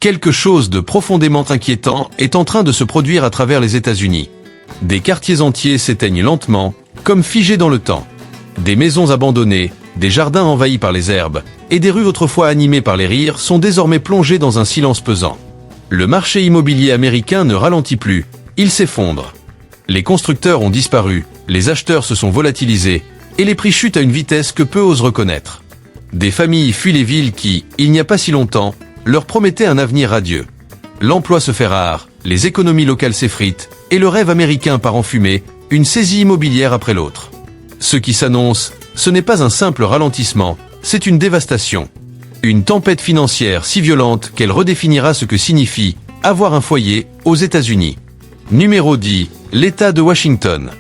Quelque chose de profondément inquiétant est en train de se produire à travers les États-Unis. Des quartiers entiers s'éteignent lentement, comme figés dans le temps. Des maisons abandonnées, des jardins envahis par les herbes, et des rues autrefois animées par les rires sont désormais plongées dans un silence pesant. Le marché immobilier américain ne ralentit plus, il s'effondre. Les constructeurs ont disparu, les acheteurs se sont volatilisés, et les prix chutent à une vitesse que peu osent reconnaître. Des familles fuient les villes qui, il n'y a pas si longtemps, leur promettaient un avenir radieux. L'emploi se fait rare, les économies locales s'effritent, et le rêve américain part en fumée, une saisie immobilière après l'autre. Ce qui s'annonce, ce n'est pas un simple ralentissement, c'est une dévastation. Une tempête financière si violente qu'elle redéfinira ce que signifie avoir un foyer aux États-Unis. Numéro 10, l'État de Washington.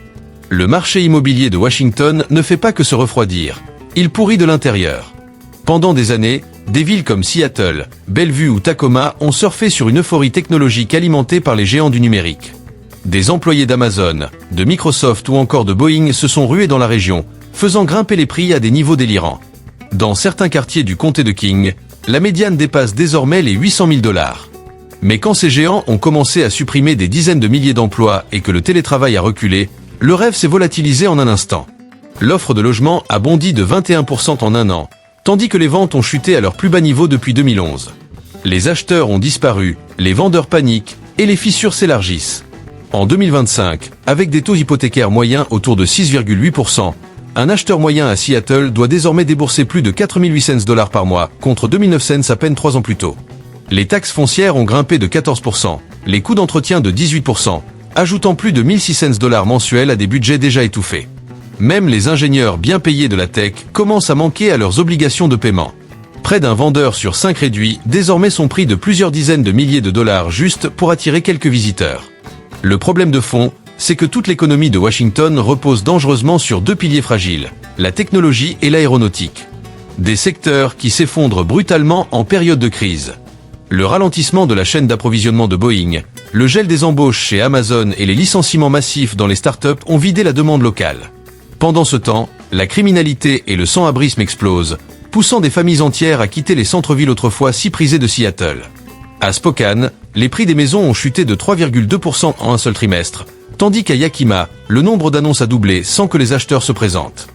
Le marché immobilier de Washington ne fait pas que se refroidir, il pourrit de l'intérieur. Pendant des années, des villes comme Seattle, Bellevue ou Tacoma ont surfé sur une euphorie technologique alimentée par les géants du numérique. Des employés d'Amazon, de Microsoft ou encore de Boeing se sont rués dans la région, faisant grimper les prix à des niveaux délirants. Dans certains quartiers du comté de King, la médiane dépasse désormais les 800 000 $. Mais quand ces géants ont commencé à supprimer des dizaines de milliers d'emplois et que le télétravail a reculé, le rêve s'est volatilisé en un instant. L'offre de logement a bondi de 21% en un an, tandis que les ventes ont chuté à leur plus bas niveau depuis 2011. Les acheteurs ont disparu, les vendeurs paniquent et les fissures s'élargissent. En 2025, avec des taux hypothécaires moyens autour de 6,8%, un acheteur moyen à Seattle doit désormais débourser plus de 4 800 $ par mois, contre 2 900 $ à peine 3 ans plus tôt. Les taxes foncières ont grimpé de 14%, les coûts d'entretien de 18%, ajoutant plus de 1 600 $ mensuels à des budgets déjà étouffés. Même les ingénieurs bien payés de la tech commencent à manquer à leurs obligations de paiement. Près d'un vendeur sur 5 réduit désormais son prix de plusieurs dizaines de milliers de dollars juste pour attirer quelques visiteurs. Le problème de fond, c'est que toute l'économie de Washington repose dangereusement sur deux piliers fragiles, la technologie et l'aéronautique. Des secteurs qui s'effondrent brutalement en période de crise. Le ralentissement de la chaîne d'approvisionnement de Boeing, le gel des embauches chez Amazon et les licenciements massifs dans les startups ont vidé la demande locale. Pendant ce temps, la criminalité et le sans-abrisme explosent, poussant des familles entières à quitter les centres-villes autrefois si prisés de Seattle. À Spokane, les prix des maisons ont chuté de 3,2% en un seul trimestre, tandis qu'à Yakima, le nombre d'annonces a doublé sans que les acheteurs se présentent.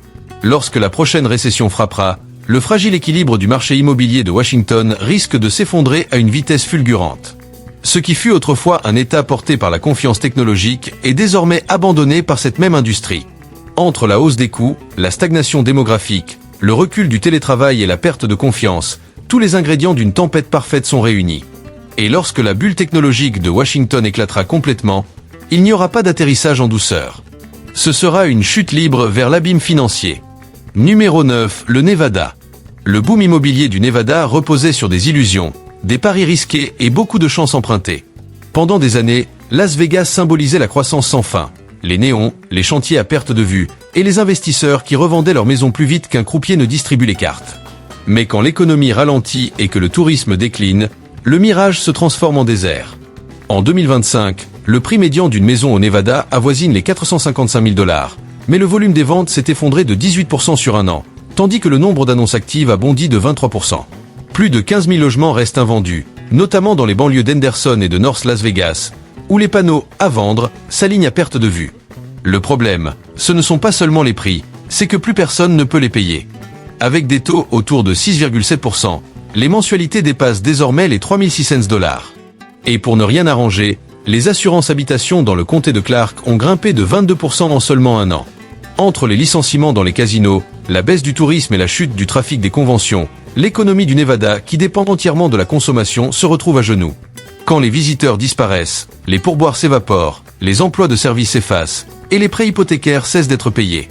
Lorsque la prochaine récession frappera, le fragile équilibre du marché immobilier de Washington risque de s'effondrer à une vitesse fulgurante. Ce qui fut autrefois un État porté par la confiance technologique est désormais abandonné par cette même industrie. Entre la hausse des coûts, la stagnation démographique, le recul du télétravail et la perte de confiance, tous les ingrédients d'une tempête parfaite sont réunis. Et lorsque la bulle technologique de Washington éclatera complètement, il n'y aura pas d'atterrissage en douceur. Ce sera une chute libre vers l'abîme financier. Numéro 9, le Nevada. Le boom immobilier du Nevada reposait sur des illusions, des paris risqués et beaucoup de chances empruntées. Pendant des années, Las Vegas symbolisait la croissance sans fin. Les néons, les chantiers à perte de vue, et les investisseurs qui revendaient leurs maisons plus vite qu'un croupier ne distribue les cartes. Mais quand l'économie ralentit et que le tourisme décline, le mirage se transforme en désert. En 2025, le prix médian d'une maison au Nevada avoisine les 455 000 $, mais le volume des ventes s'est effondré de 18% sur un an, tandis que le nombre d'annonces actives a bondi de 23%. Plus de 15 000 logements restent invendus, notamment dans les banlieues d'Henderson et de North Las Vegas, où les panneaux « à vendre » s'alignent à perte de vue. Le problème, ce ne sont pas seulement les prix, c'est que plus personne ne peut les payer. Avec des taux autour de 6,7%, les mensualités dépassent désormais les 3 600 $. Et pour ne rien arranger, les assurances habitation dans le comté de Clark ont grimpé de 22% en seulement un an. Entre les licenciements dans les casinos, la baisse du tourisme et la chute du trafic des conventions, l'économie du Nevada, qui dépend entièrement de la consommation, se retrouve à genoux. Quand les visiteurs disparaissent, les pourboires s'évaporent, les emplois de service s'effacent, et les prêts hypothécaires cessent d'être payés.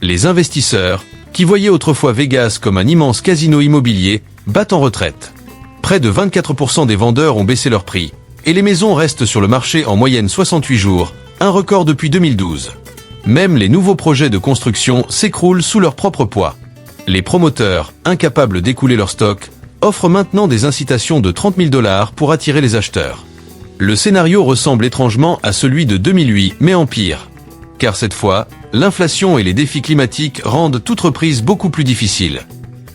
Les investisseurs, qui voyaient autrefois Vegas comme un immense casino immobilier, battent en retraite. Près de 24% des vendeurs ont baissé leur prix, et les maisons restent sur le marché en moyenne 68 jours, un record depuis 2012. Même les nouveaux projets de construction s'écroulent sous leur propre poids. Les promoteurs, incapables d'écouler leur stock, offrent maintenant des incitations de 30 000 $ pour attirer les acheteurs. Le scénario ressemble étrangement à celui de 2008, mais en pire. Car cette fois, l'inflation et les défis climatiques rendent toute reprise beaucoup plus difficile.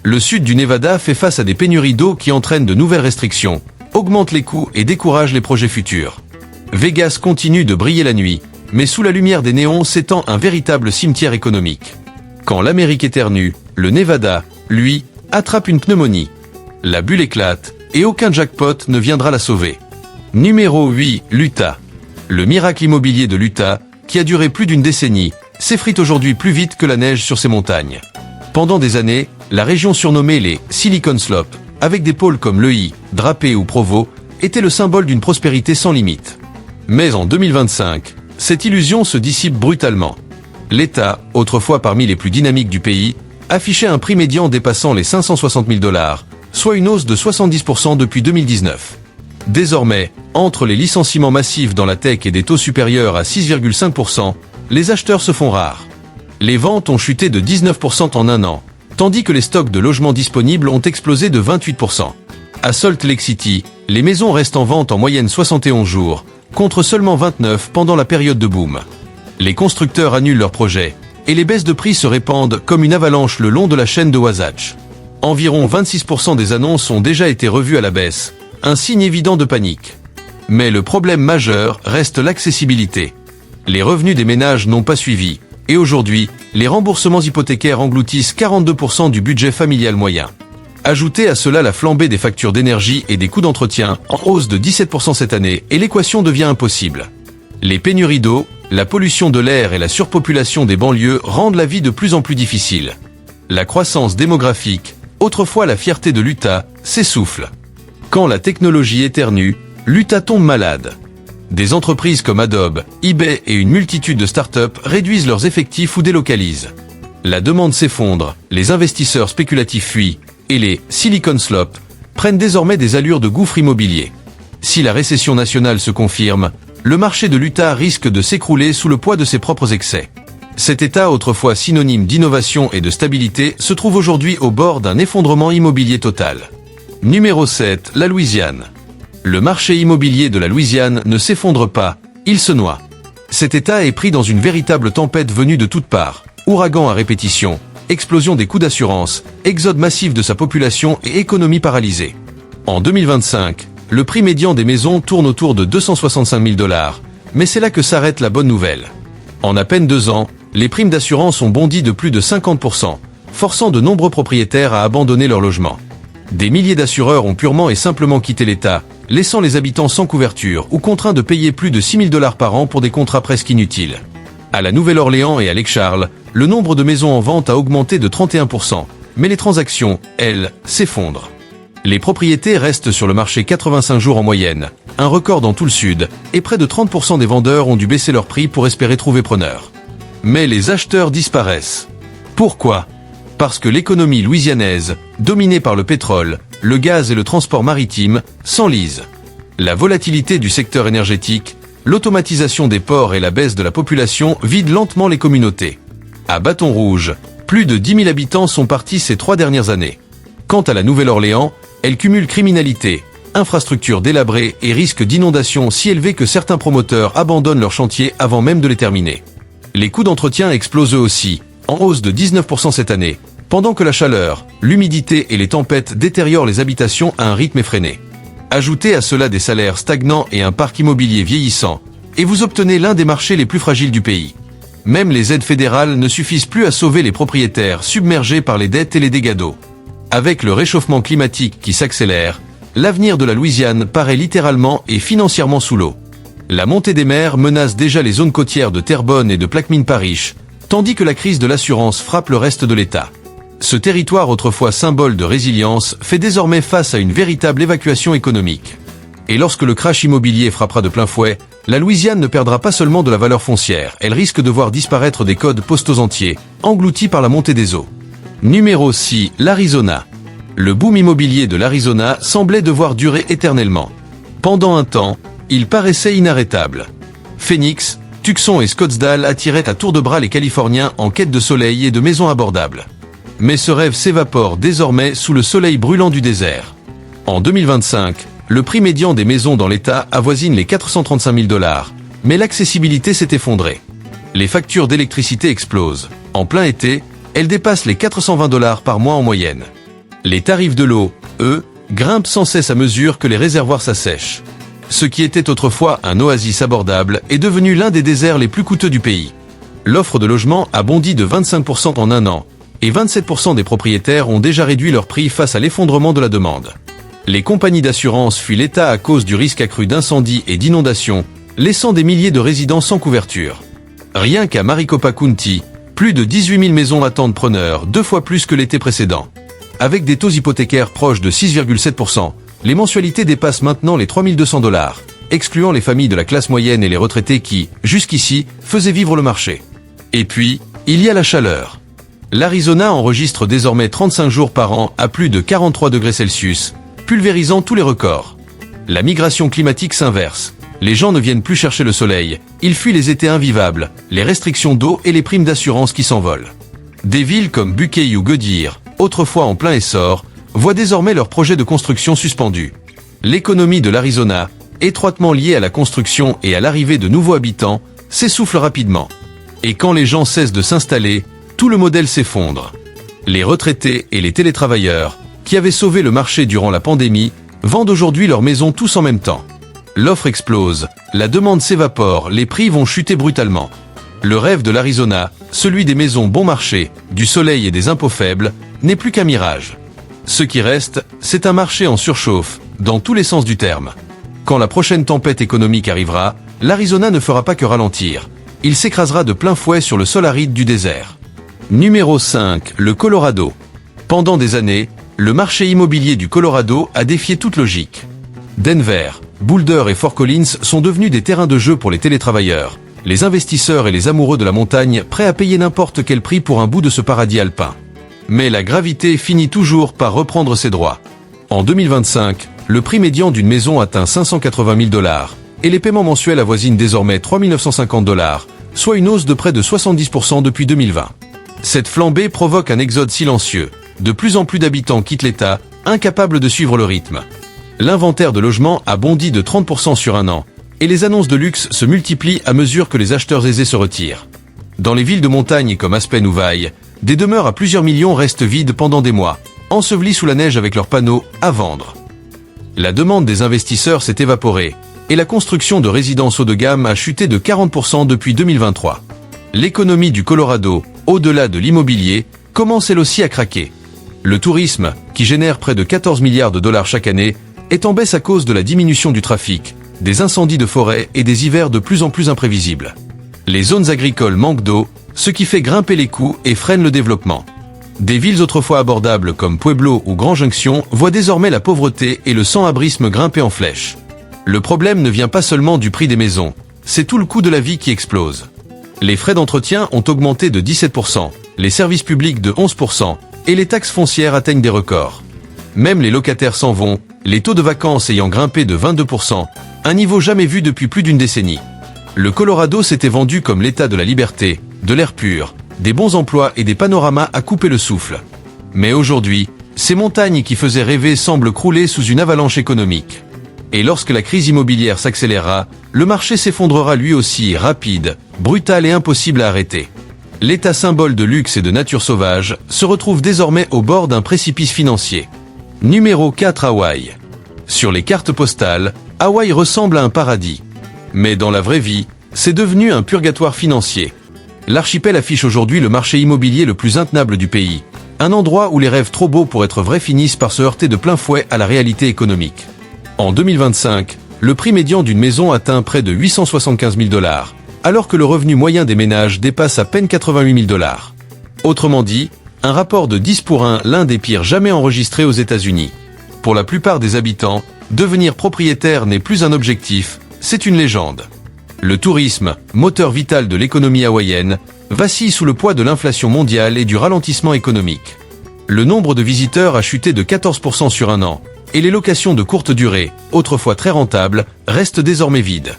Le sud du Nevada fait face à des pénuries d'eau qui entraînent de nouvelles restrictions, augmente les coûts et décourage les projets futurs. Vegas continue de briller la nuit, mais sous la lumière des néons s'étend un véritable cimetière économique. Quand l'Amérique éternue, le Nevada, lui, attrape une pneumonie. La bulle éclate, et aucun jackpot ne viendra la sauver. Numéro 8, l'Utah. Le miracle immobilier de l'Utah, qui a duré plus d'une décennie, s'effrite aujourd'hui plus vite que la neige sur ses montagnes. Pendant des années, la région surnommée les Silicon Slopes, avec des pôles comme Lehigh, Draper ou Provo, était le symbole d'une prospérité sans limite. Mais en 2025, cette illusion se dissipe brutalement. L'État, autrefois parmi les plus dynamiques du pays, affichait un prix médian dépassant les 560 000 $, soit une hausse de 70% depuis 2019. Désormais, entre les licenciements massifs dans la tech et des taux supérieurs à 6,5%, les acheteurs se font rares. Les ventes ont chuté de 19% en un an, tandis que les stocks de logements disponibles ont explosé de 28%. À Salt Lake City, les maisons restent en vente en moyenne 71 jours, contre seulement 29 pendant la période de boom. Les constructeurs annulent leurs projets, et les baisses de prix se répandent comme une avalanche le long de la chaîne de Wasatch. Environ 26% des annonces ont déjà été revues à la baisse, un signe évident de panique. Mais le problème majeur reste l'accessibilité. Les revenus des ménages n'ont pas suivi, et aujourd'hui, les remboursements hypothécaires engloutissent 42% du budget familial moyen. Ajoutez à cela la flambée des factures d'énergie et des coûts d'entretien, en hausse de 17% cette année, et l'équation devient impossible. Les pénuries d'eau, la pollution de l'air et la surpopulation des banlieues rendent la vie de plus en plus difficile. La croissance démographique, autrefois la fierté de l'Utah, s'essouffle. Quand la technologie éternue, l'Utah tombe malade. Des entreprises comme Adobe, eBay et une multitude de startups réduisent leurs effectifs ou délocalisent. La demande s'effondre, les investisseurs spéculatifs fuient, et les Silicon Slopes prennent désormais des allures de gouffre immobilier. Si la récession nationale se confirme, le marché de l'Utah risque de s'écrouler sous le poids de ses propres excès. Cet État, autrefois synonyme d'innovation et de stabilité, se trouve aujourd'hui au bord d'un effondrement immobilier total. Numéro 7, la Louisiane. Le marché immobilier de la Louisiane ne s'effondre pas, il se noie. Cet État est pris dans une véritable tempête venue de toutes parts, ouragans à répétition, explosion des coûts d'assurance, exode massif de sa population et économie paralysée. En 2025, le prix médian des maisons tourne autour de 265 000 $, mais c'est là que s'arrête la bonne nouvelle. En à peine 2 ans, les primes d'assurance ont bondi de plus de 50%, forçant de nombreux propriétaires à abandonner leur logement. Des milliers d'assureurs ont purement et simplement quitté l'État, laissant les habitants sans couverture ou contraints de payer plus de 6 000 $ par an pour des contrats presque inutiles. À la Nouvelle-Orléans et à Lake-Charles, le nombre de maisons en vente a augmenté de 31%, mais les transactions, elles, s'effondrent. Les propriétés restent sur le marché 85 jours en moyenne, un record dans tout le sud, et près de 30% des vendeurs ont dû baisser leur prix pour espérer trouver preneur. Mais les acheteurs disparaissent. Pourquoi ? Parce que l'économie louisianaise, dominée par le pétrole, le gaz et le transport maritime, s'enlise. La volatilité du secteur énergétique, l'automatisation des ports et la baisse de la population vident lentement les communautés. À Bâton Rouge, plus de 10 000 habitants sont partis ces 3 dernières années. Quant à la Nouvelle-Orléans, elle cumule criminalité, infrastructures délabrées et risques d'inondation si élevés que certains promoteurs abandonnent leurs chantiers avant même de les terminer. Les coûts d'entretien explosent eux aussi, en hausse de 19% cette année, pendant que la chaleur, l'humidité et les tempêtes détériorent les habitations à un rythme effréné. Ajoutez à cela des salaires stagnants et un parc immobilier vieillissant, et vous obtenez l'un des marchés les plus fragiles du pays. Même les aides fédérales ne suffisent plus à sauver les propriétaires submergés par les dettes et les dégâts d'eau. Avec le réchauffement climatique qui s'accélère, l'avenir de la Louisiane paraît littéralement et financièrement sous l'eau. La montée des mers menace déjà les zones côtières de Terrebonne et de Plaquemine-Parish, tandis que la crise de l'assurance frappe le reste de l'État. Ce territoire autrefois symbole de résilience fait désormais face à une véritable évacuation économique. Et lorsque le crash immobilier frappera de plein fouet, la Louisiane ne perdra pas seulement de la valeur foncière, elle risque de voir disparaître des codes postaux entiers, engloutis par la montée des eaux. Numéro 6, l'Arizona. Le boom immobilier de l'Arizona semblait devoir durer éternellement. Pendant un temps, il paraissait inarrêtable. Phoenix, Tucson et Scottsdale attiraient à tour de bras les Californiens en quête de soleil et de maisons abordables. Mais ce rêve s'évapore désormais sous le soleil brûlant du désert. En 2025, le prix médian des maisons dans l'État avoisine les 435 000 $, mais l'accessibilité s'est effondrée. Les factures d'électricité explosent. En plein été, elles dépassent les 420 $ par mois en moyenne. Les tarifs de l'eau, eux, grimpe sans cesse à mesure que les réservoirs s'assèchent. Ce qui était autrefois un oasis abordable est devenu l'un des déserts les plus coûteux du pays. L'offre de logement a bondi de 25% en un an, et 27% des propriétaires ont déjà réduit leur prix face à l'effondrement de la demande. Les compagnies d'assurance fuient l'État à cause du risque accru d'incendie et d'inondation, laissant des milliers de résidents sans couverture. Rien qu'à Maricopa County, plus de 18 000 maisons attendent preneurs, 2 fois plus que l'été précédent. Avec des taux hypothécaires proches de 6,7%, les mensualités dépassent maintenant les 3 200 $, excluant les familles de la classe moyenne et les retraités qui, jusqu'ici, faisaient vivre le marché. Et puis, il y a la chaleur. L'Arizona enregistre désormais 35 jours par an à plus de 43 degrés Celsius, pulvérisant tous les records. La migration climatique s'inverse. Les gens ne viennent plus chercher le soleil, ils fuient les étés invivables, les restrictions d'eau et les primes d'assurance qui s'envolent. Des villes comme Buckeye ou Goodyear, autrefois en plein essor, voient désormais leurs projets de construction suspendus. L'économie de l'Arizona, étroitement liée à la construction et à l'arrivée de nouveaux habitants, s'essouffle rapidement. Et quand les gens cessent de s'installer, tout le modèle s'effondre. Les retraités et les télétravailleurs, qui avaient sauvé le marché durant la pandémie, vendent aujourd'hui leurs maisons tous en même temps. L'offre explose, la demande s'évapore, les prix vont chuter brutalement. Le rêve de l'Arizona, celui des maisons bon marché, du soleil et des impôts faibles, n'est plus qu'un mirage. Ce qui reste, c'est un marché en surchauffe, dans tous les sens du terme. Quand la prochaine tempête économique arrivera, l'Arizona ne fera pas que ralentir. Il s'écrasera de plein fouet sur le sol aride du désert. Numéro 5, le Colorado. Pendant des années, le marché immobilier du Colorado a défié toute logique. Denver, Boulder et Fort Collins sont devenus des terrains de jeu pour les télétravailleurs, les investisseurs et les amoureux de la montagne prêts à payer n'importe quel prix pour un bout de ce paradis alpin. Mais la gravité finit toujours par reprendre ses droits. En 2025, le prix médian d'une maison atteint 580 000 $ et les paiements mensuels avoisinent désormais 3 950 $, soit une hausse de près de 70% depuis 2020. Cette flambée provoque un exode silencieux. De plus en plus d'habitants quittent l'État, incapables de suivre le rythme. L'inventaire de logements a bondi de 30% sur un an, et les annonces de luxe se multiplient à mesure que les acheteurs aisés se retirent. Dans les villes de montagne comme Aspen ou Vail, des demeures à plusieurs millions restent vides pendant des mois, ensevelies sous la neige avec leurs panneaux « à vendre ». La demande des investisseurs s'est évaporée, et la construction de résidences haut de gamme a chuté de 40% depuis 2023. L'économie du Colorado, au-delà de l'immobilier, commence elle aussi à craquer. Le tourisme, qui génère près de 14 milliards de dollars chaque année, est en baisse à cause de la diminution du trafic, des incendies de forêt et des hivers de plus en plus imprévisibles. Les zones agricoles manquent d'eau, ce qui fait grimper les coûts et freine le développement. Des villes autrefois abordables comme Pueblo ou Grand Junction voient désormais la pauvreté et le sans-abrisme grimper en flèche. Le problème ne vient pas seulement du prix des maisons, c'est tout le coût de la vie qui explose. Les frais d'entretien ont augmenté de 17%, les services publics de 11%, et les taxes foncières atteignent des records. Même les locataires s'en vont, les taux de vacances ayant grimpé de 22%, un niveau jamais vu depuis plus d'une décennie. Le Colorado s'était vendu comme l'état de la liberté, de l'air pur, des bons emplois et des panoramas à couper le souffle. Mais aujourd'hui, ces montagnes qui faisaient rêver semblent crouler sous une avalanche économique. Et lorsque la crise immobilière s'accélérera, le marché s'effondrera lui aussi, rapide, brutal et impossible à arrêter. L'état symbole de luxe et de nature sauvage se retrouve désormais au bord d'un précipice financier. Numéro 4, Hawaï. Sur les cartes postales, Hawaï ressemble à un paradis. Mais dans la vraie vie, c'est devenu un purgatoire financier. L'archipel affiche aujourd'hui le marché immobilier le plus intenable du pays, un endroit où les rêves trop beaux pour être vrais finissent par se heurter de plein fouet à la réalité économique. En 2025, le prix médian d'une maison atteint près de 875 000 $, alors que le revenu moyen des ménages dépasse à peine 88 000 $. Autrement dit, un rapport de 10 pour 1, l'un des pires jamais enregistrés aux États-Unis. Pour la plupart des habitants, devenir propriétaire n'est plus un objectif, c'est une légende. Le tourisme, moteur vital de l'économie hawaïenne, vacille sous le poids de l'inflation mondiale et du ralentissement économique. Le nombre de visiteurs a chuté de 14% sur un an, et les locations de courte durée, autrefois très rentables, restent désormais vides.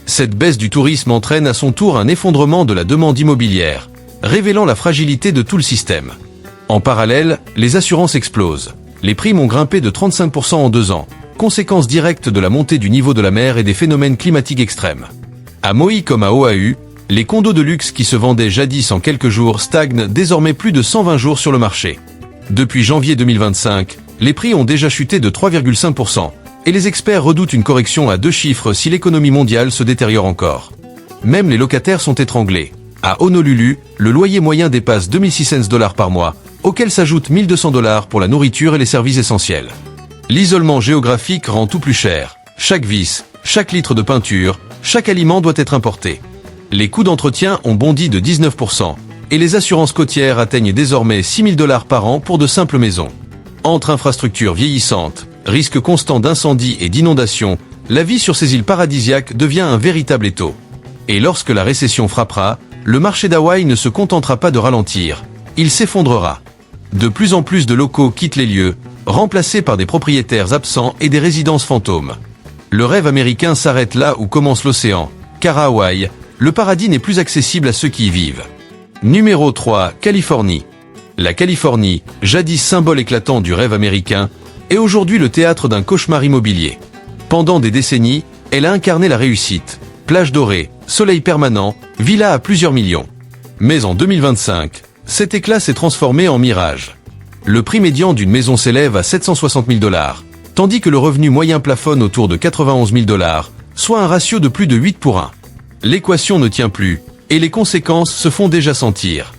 Cette baisse du tourisme entraîne à son tour un effondrement de la demande immobilière, révélant la fragilité de tout le système. En parallèle, les assurances explosent. Les primes ont grimpé de 35% en 2 ans, conséquence directe de la montée du niveau de la mer et des phénomènes climatiques extrêmes. À Maui comme à Oahu, les condos de luxe qui se vendaient jadis en quelques jours stagnent désormais plus de 120 jours sur le marché. Depuis janvier 2025, Les prix ont déjà chuté de 3,5%, et les experts redoutent une correction à 2 chiffres si l'économie mondiale se détériore encore. Même les locataires sont étranglés. À Honolulu, le loyer moyen dépasse $2600 par mois, auquel s'ajoutent $1200 pour la nourriture et les services essentiels. L'isolement géographique rend tout plus cher. Chaque vis, chaque litre de peinture, chaque aliment doit être importé. Les coûts d'entretien ont bondi de 19%, et les assurances côtières atteignent désormais $6000 par an pour de simples maisons. Entre infrastructures vieillissantes, risques constants d'incendies et d'inondations, la vie sur ces îles paradisiaques devient un véritable étau. Et lorsque la récession frappera, le marché d'Hawaï ne se contentera pas de ralentir, il s'effondrera. De plus en plus de locaux quittent les lieux, remplacés par des propriétaires absents et des résidences fantômes. Le rêve américain s'arrête là où commence l'océan, car à Hawaï, le paradis n'est plus accessible à ceux qui y vivent. Numéro 3, Californie. La Californie, jadis symbole éclatant du rêve américain, est aujourd'hui le théâtre d'un cauchemar immobilier. Pendant des décennies, elle a incarné la réussite. Plage dorée, soleil permanent, villa à plusieurs millions. Mais en 2025, cet éclat s'est transformé en mirage. Le prix médian d'une maison s'élève à $760 000, tandis que le revenu moyen plafonne autour de $91 000, soit un ratio de plus de 8 pour 1. L'équation ne tient plus, et les conséquences se font déjà sentir.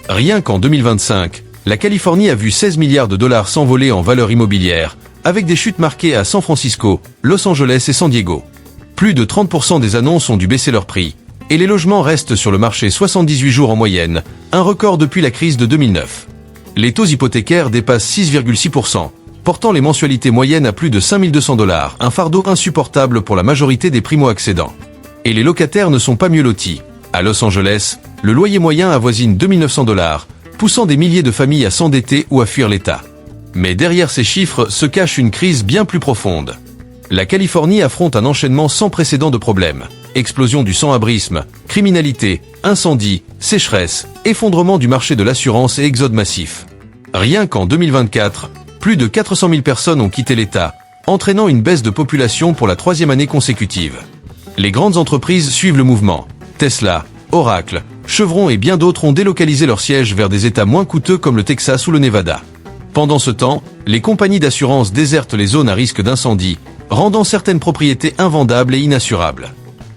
Rien qu'en 2025, la Californie a vu $16 milliards s'envoler en valeur immobilière, avec des chutes marquées à San Francisco, Los Angeles et San Diego. Plus de 30% des annonces ont dû baisser leur prix, et les logements restent sur le marché 78 jours en moyenne, un record depuis la crise de 2009. Les taux hypothécaires dépassent 6,6%, portant les mensualités moyennes à plus de $5200, un fardeau insupportable pour la majorité des primo-accédants. Et les locataires ne sont pas mieux lotis. À Los Angeles, le loyer moyen avoisine $2900, poussant des milliers de familles à s'endetter ou à fuir l'État. Mais derrière ces chiffres se cache une crise bien plus profonde. La Californie affronte un enchaînement sans précédent de problèmes. Explosion du sans-abrisme, criminalité, incendie, sécheresse, effondrement du marché de l'assurance et exode massif. Rien qu'en 2024, plus de 400 000 personnes ont quitté l'État, entraînant une baisse de population pour la 3e année consécutive. Les grandes entreprises suivent le mouvement. Tesla, Oracle, Chevron et bien d'autres ont délocalisé leurs sièges vers des États moins coûteux comme le Texas ou le Nevada. Pendant ce temps, les compagnies d'assurance désertent les zones à risque d'incendie, rendant certaines propriétés invendables et inassurables.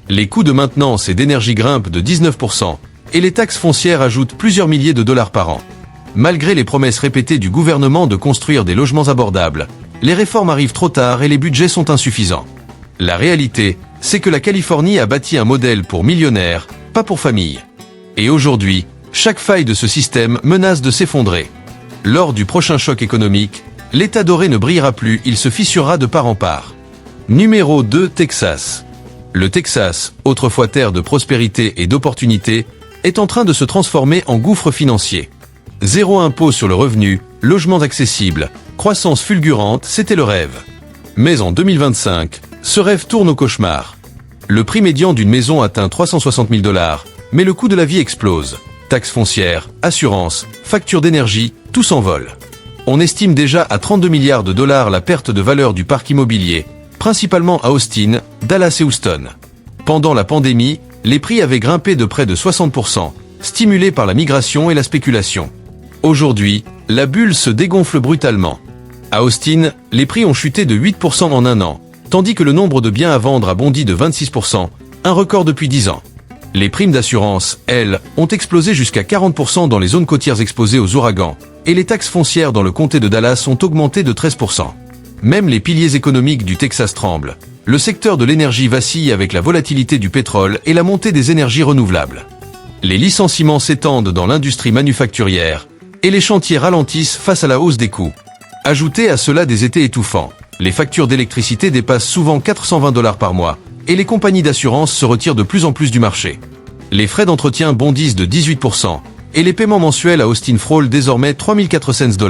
Les coûts de maintenance et d'énergie grimpent de 19%, et les taxes foncières ajoutent plusieurs milliers de dollars par an. Malgré les promesses répétées du gouvernement de construire des logements abordables, les réformes arrivent trop tard et les budgets sont insuffisants. La réalité, c'est que la Californie a bâti un modèle pour millionnaires, pas pour familles. Et aujourd'hui, chaque faille de ce système menace de s'effondrer. Lors du prochain choc économique, l'État doré ne brillera plus, il se fissurera de part en part. Numéro 2, Texas. Le Texas, autrefois terre de prospérité et d'opportunités, est en train de se transformer en gouffre financier. Zéro impôt sur le revenu, logements accessibles, croissance fulgurante, c'était le rêve. Mais en 2025, ce rêve tourne au cauchemar. Le prix médian d'une maison atteint $360 000, mais le coût de la vie explose. Taxes foncières, assurances, factures d'énergie, tout s'envole. On estime déjà à $32 milliards la perte de valeur du parc immobilier, principalement à Austin, Dallas et Houston. Pendant la pandémie, les prix avaient grimpé de près de 60%, stimulés par la migration et la spéculation. Aujourd'hui, la bulle se dégonfle brutalement. À Austin, les prix ont chuté de 8% en un an, tandis que le nombre de biens à vendre a bondi de 26%, un record depuis 10 ans. Les primes d'assurance, elles, ont explosé jusqu'à 40% dans les zones côtières exposées aux ouragans, et les taxes foncières dans le comté de Dallas ont augmenté de 13%. Même les piliers économiques du Texas tremblent. Le secteur de l'énergie vacille avec la volatilité du pétrole et la montée des énergies renouvelables. Les licenciements s'étendent dans l'industrie manufacturière, et les chantiers ralentissent face à la hausse des coûts. Ajoutez à cela des étés étouffants. Les factures d'électricité dépassent souvent $420 par mois, et les compagnies d'assurance se retirent de plus en plus du marché. Les frais d'entretien bondissent de 18%, et les paiements mensuels à Austin frôlent désormais $3400.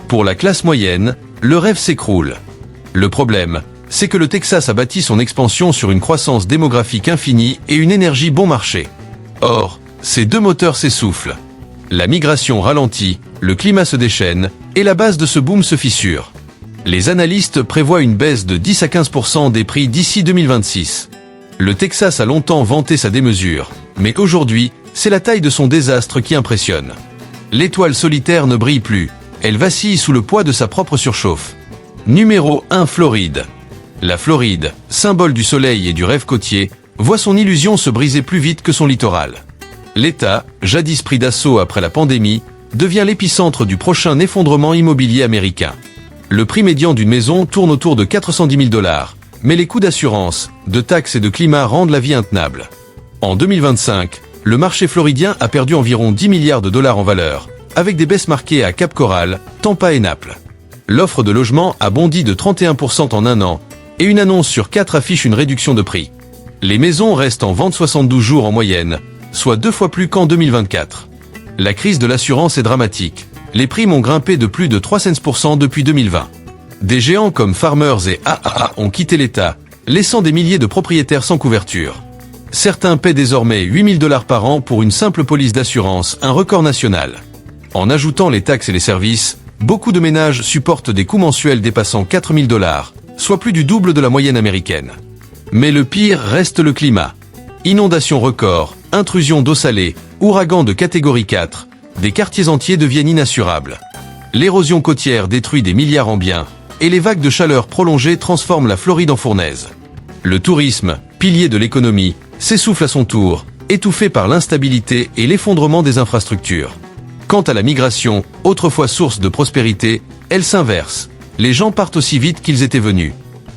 Pour la classe moyenne, le rêve s'écroule. Le problème, c'est que le Texas a bâti son expansion sur une croissance démographique infinie et une énergie bon marché. Or, ces deux moteurs s'essoufflent. La migration ralentit, le climat se déchaîne, et la base de ce boom se fissure. Les analystes prévoient une baisse de 10 à 15% des prix d'ici 2026. Le Texas a longtemps vanté sa démesure, mais aujourd'hui, c'est la taille de son désastre qui impressionne. L'étoile solitaire ne brille plus, Elle vacille sous le poids de sa propre surchauffe. Numéro 1. Floride. La Floride, symbole du soleil et du rêve côtier, voit son illusion se briser plus vite que son littoral. L'État, jadis pris d'assaut après la pandémie, devient l'épicentre du prochain effondrement immobilier américain. Le prix médian d'une maison tourne autour de 410 000 $, mais les coûts d'assurance, de taxes et de climat rendent la vie intenable. En 2025, le marché floridien a perdu environ 10 milliards de dollars en valeur, avec des baisses marquées à Cap Coral, Tampa et Naples. L'offre de logement a bondi de 31% en un an, et une annonce sur 4 affiche une réduction de prix. Les maisons restent en vente 72 jours en moyenne, soit 2 fois plus qu'en 2024. La crise de l'assurance est dramatique. Les primes ont grimpé de plus de 300% depuis 2020. Des géants comme Farmers et AAA ont quitté l'État, laissant des milliers de propriétaires sans couverture. Certains paient désormais 8 000 $ par an pour une simple police d'assurance, un record national. En ajoutant les taxes et les services, beaucoup de ménages supportent des coûts mensuels dépassant 4 000 $, soit plus du double de la moyenne américaine. Mais le pire reste le climat. Inondations records, intrusions d'eau salée, ouragans de catégorie 4, des quartiers entiers deviennent inassurables. L'érosion côtière détruit des milliards en biens, et les vagues de chaleur prolongées transforment la Floride en fournaise. Le tourisme, pilier de l'économie, s'essouffle à son tour, étouffé par l'instabilité et l'effondrement des infrastructures. Quant à la migration, autrefois source de prospérité, elle s'inverse. Les gens partent aussi vite qu'ils étaient venus.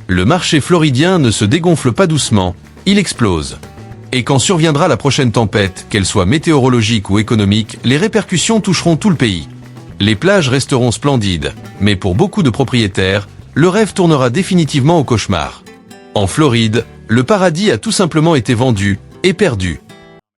Le marché floridien ne se dégonfle pas doucement, il explose. Et quand surviendra la prochaine tempête, qu'elle soit météorologique ou économique, les répercussions toucheront tout le pays. Les plages resteront splendides, mais pour beaucoup de propriétaires, le rêve tournera définitivement au cauchemar. En Floride, le paradis a tout simplement été vendu et perdu.